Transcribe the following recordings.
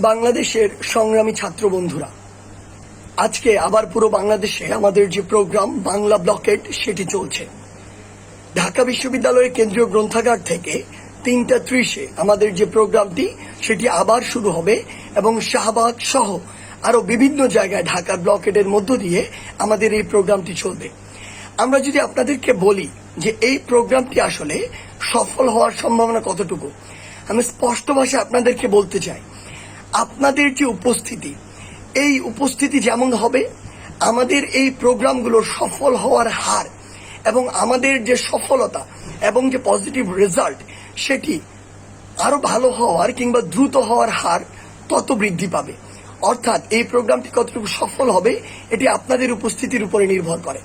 বাংলাদেশের সংগ্রামী ছাত্র বন্ধুরা, আজকে আবার পুরো বাংলাদেশে আমাদের যে প্রোগ্রাম বাংলা ব্লকেট সেটি চলছে। ঢাকা বিশ্ববিদ্যালয়ের কেন্দ্রীয় গ্রন্থাগার থেকে 3:30 আমাদের যে প্রোগ্রামটি সেটি আবার শুরু হবে এবং শাহবাগ সহ আরো বিভিন্ন জায়গায় ঢাকার ব্লকেটের মধ্য দিয়ে আমাদের এই প্রোগ্রামটি চলবে। আমরা যদি আপনাদেরকে বলি যে এই প্রোগ্রামটি আসলে সফল হওয়ার সম্ভাবনা কতটুকু, আমি স্পষ্ট ভাষায় আপনাদেরকে বলতে চাই, আপনাদের যে উপস্থিতি, এই উপস্থিতি যেমন হবে আমাদের এই প্রোগ্রামগুলোর সফল হওয়ার হার এবং আমাদের যে সফলতা এবং যে পজিটিভ রেজাল্ট সেটি আরো ভালো হওয়ার কিংবা দ্রুত হওয়ার হার তত বৃদ্ধি পাবে। অর্থাৎ এই প্রোগ্রামটি কতটুকু সফল হবে এটি আপনাদের উপস্থিতির উপরে নির্ভর করে।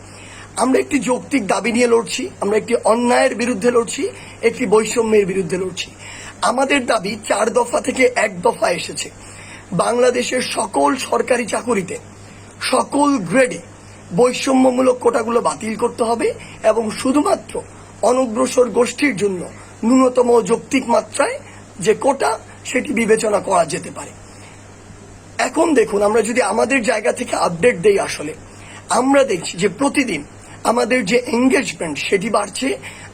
আমরা একটি যৌক্তিক দাবি নিয়ে লড়ছি, আমরা একটি অন্যায়ের বিরুদ্ধে লড়ছি, একটি বৈষম্যের বিরুদ্ধে লড়ছি। আমাদের দাবি 4 দফা থেকে 1 দফা এসেছে। বাংলাদেশের সকল সরকারি চাকুরিতে সকল গ্রেডে বৈষম্যমূলক কোটাগুলো বাতিল করতে হবে এবং শুধুমাত্র অনগ্রসর গোষ্ঠীর জন্য ন্যূনতম যৌক্তিক মাত্রায় যে কোটা সেটি বিবেচনা করা যেতে পারে। এখন দেখুন, আমরা যদি আমাদের জায়গা থেকে আপডেট দেই, আসলে আমরা দেখছি যে প্রতিদিন আমাদের যে এঙ্গেজমেন্ট সেটি বাড়ছে।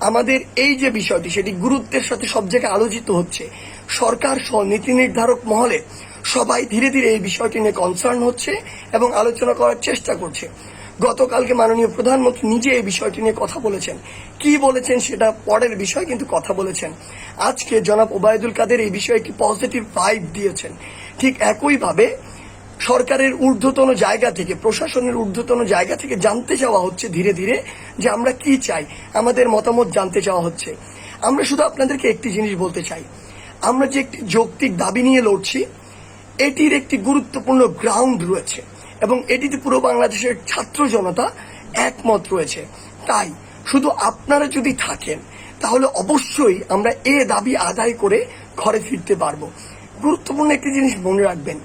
আমাদের এই যে বিষয়টি সেটি গুরুত্বের সাথে সব জায়গায় আলোচিত হচ্ছে। সরকার সহ নীতি নির্ধারক মহলে সবাই ধীরে ধীরে এই বিষয়টি নিয়ে কনসার্ন হচ্ছে এবং আলোচনা করার চেষ্টা করছে। গতকালকে মাননীয় প্রধানমন্ত্রী নিজে এই বিষয়টি নিয়ে কথা বলেছেন। কি বলেছেন সেটা পরের বিষয়, কিন্তু কথা বলেছেন। আজকে জনাব ওবায়দুল কাদের এই বিষয়ে একটি পজিটিভ ভাইব দিয়েছেন। ঠিক একইভাবে সরকারের ঊর্ধ্বতন জায়গা থেকে, প্রশাসনের ঊর্ধ্বতন জায়গা থেকে জানতে চাওয়া হচ্ছে ধীরে ধীরে যে আমরা কি চাই, আমাদের মতামত জানতে চাওয়া হচ্ছে। আমরা শুধু আপনাদেরকে একটি জিনিস বলতে চাই, আমরা যে একটি যৌক্তিক দাবি নিয়ে লড়ছি এটির একটি গুরুত্বপূর্ণ গ্রাউন্ড রয়েছে এবং এটিতে পুরো বাংলাদেশের ছাত্র জনতা একমত রয়েছে। তাই শুধু আপনারা যদি থাকেন তাহলে অবশ্যই আমরা এ দাবি আদায় করে ঘরে ফিরতে পারবো। গুরুত্বপূর্ণ একটি জিনিস মনে রাখবেন,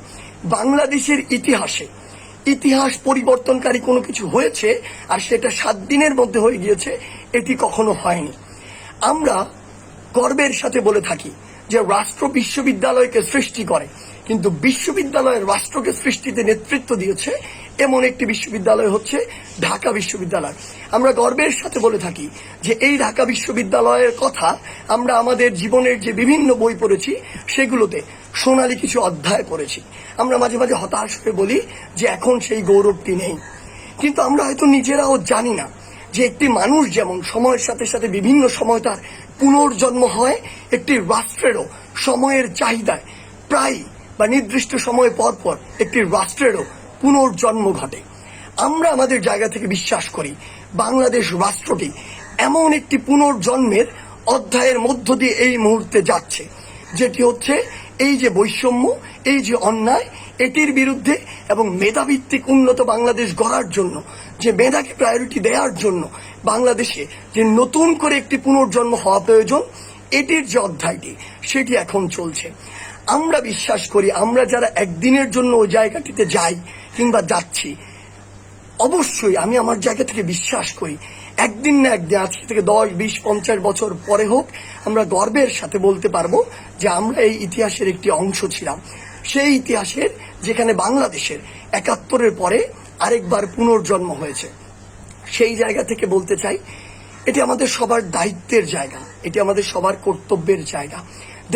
বাংলাদেশের ইতিহাস পরিবর্তনকারী কোনো কিছু হয়েছে আর সেটা 7 দিনের মধ্যে হয়ে গিয়েছে, এটি কখনো হয়নি। আমরা গর্বের সাথে বলে থাকি যে রাষ্ট্র বিশ্ববিদ্যালয়কে সৃষ্টি করে, কিন্তু বিশ্ববিদ্যালয়ের রাষ্ট্রকে সৃষ্টিতে নেতৃত্ব দিয়েছে এমন একটি বিশ্ববিদ্যালয় হচ্ছে ঢাকা বিশ্ববিদ্যালয়। আমরা গর্বের সাথে বলে থাকি যে এই ঢাকা বিশ্ববিদ্যালয়ের কথা আমরা আমাদের জীবনের যে বিভিন্ন বই পড়েছি সেগুলোতে সোনালী কিছু অধ্যায় পড়েছি। আমরা মাঝে মাঝে হতাশ হয়ে বলি যে এখন সেই গৌরবটি নেই, কিন্তু আমরা হয়তো নিজেরাও জানি না যে একটি মানুষ যেমন সময়ের সাথে সাথে বিভিন্ন সময় তার পুনর্জন্ম হয়, একটি রাষ্ট্রেরও সময়ের চাহিদায় প্রায় বা নির্দিষ্ট সময় পর পর একটি রাষ্ট্রেরও পুনর্জন্ম ঘটে। আমরা আমাদের জায়গা থেকে বিশ্বাস করি বাংলাদেশ রাষ্ট্রটি এমন একটি পুনর্জন্মের অধ্যায়ের মধ্য দিয়ে এই মুহূর্তে যাচ্ছে, যেটি হচ্ছে এই যে বৈষম্য, এই যে অন্যায়, এটির বিরুদ্ধে এবং মেধাভিত্তিক উন্নত বাংলাদেশ গড়ার জন্য, যে মেধাকে প্রায়োরিটি দেওয়ার জন্য বাংলাদেশে যে নতুন করে একটি পুনর্জন্ম হওয়া প্রয়োজন, এটির যে অধ্যায়টি সেটি এখন চলছে। আমরা বিশ্বাস করি আমরা যারা একদিনের জন্য ওই জায়গাটিতে যাই কিংবা যাচ্ছি, অবশ্যই আমি আমার জায়গা থেকে বিশ্বাস করি একদিন না একদিন, আজকে থেকে 10, 20, 50 বছর পরে হোক, আমরা গর্বের সাথে বলতে পারবো যে আমরা এই ইতিহাসের একটি অংশ ছিলাম। সেই ইতিহাসের যেখানে বাংলাদেশের 71-এর পরে আরেকবার পুনর্জন্ম হয়েছে। সেই জায়গা থেকে বলতে চাই এটি আমাদের সবার দায়িত্বের জায়গা, এটি আমাদের সবার কর্তব্যের জায়গা।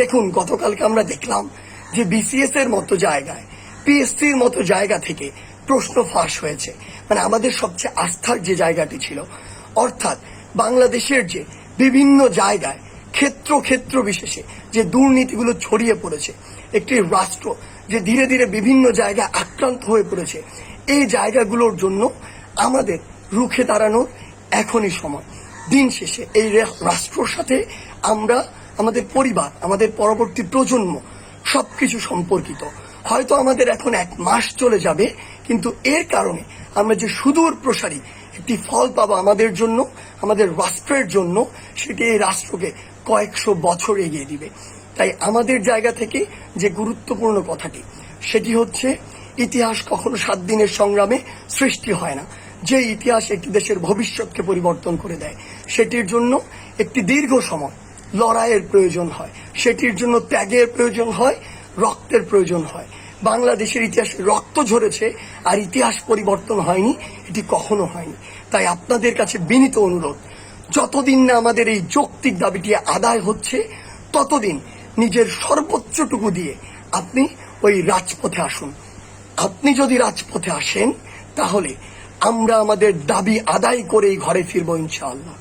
দেখুন, গতকালকে আমরা দেখলাম যে বিসিএস এর মতো জায়গায়, পিএসসির মতো জায়গা থেকে প্রশ্ন ফাঁস হয়েছে। মানে আমাদের সবচেয়ে আস্থার যে জায়গাটি ছিল, অর্থাৎ বাংলাদেশের যে বিভিন্ন জায়গায় ক্ষেত্র বিশেষে যে দুর্নীতিগুলো ছড়িয়ে পড়েছে, একটি রাষ্ট্র যে ধীরে ধীরে বিভিন্ন জায়গায় আক্রান্ত হয়ে পড়েছে, এই জায়গাগুলোর জন্য আমাদের রুখে দাঁড়ানোর এখনই সময়। দিন শেষে এই রাষ্ট্রের সাথে আমরা, আমাদের পরিবার, আমাদের পরবর্তী প্রজন্ম সবকিছু সম্পর্কিত। হয়তো আমাদের এখন 1 মাস চলে যাবে, কিন্তু এর কারণে আমরা যে সুদূর প্রসারী একটি ফল পাবো আমাদের জন্য, আমাদের রাষ্ট্রের জন্য, সেটি এই রাষ্ট্রকে কয়েকশো বছর এগিয়ে দিবে। তাই আমাদের জায়গা থেকে যে গুরুত্বপূর্ণ কথাটি সেটি হচ্ছে ইতিহাস কখনো 7 দিনের সংগ্রামে সৃষ্টি হয় না। যে ইতিহাস একটি দেশের ভবিষ্যৎকে পরিবর্তন করে দেয়, সেটির জন্য একটি দীর্ঘ সময় লড়াইয়ের প্রয়োজন হয়, সেটির জন্য ত্যাগের প্রয়োজন হয়, রক্তের প্রয়োজন হয়। বাংলাদেশের ইতিহাসে রক্ত ঝরেছে আর ইতিহাস পরিবর্তন হয়নি, এটি কখনো হয়নি। তাই আপনাদের কাছে বিনীত অনুরোধ, যতদিন না আমাদের এই যৌক্তিক দাবিটি আদায় হচ্ছে ততদিন নিজের সর্বোচ্চটুকু দিয়ে আপনি ওই রাজপথে আসুন। আপনি যদি রাজপথে আসেন তাহলে আমরা আমাদের দাবি আদায় করেই ঘরে ফিরবো ইনশাআল্লাহ।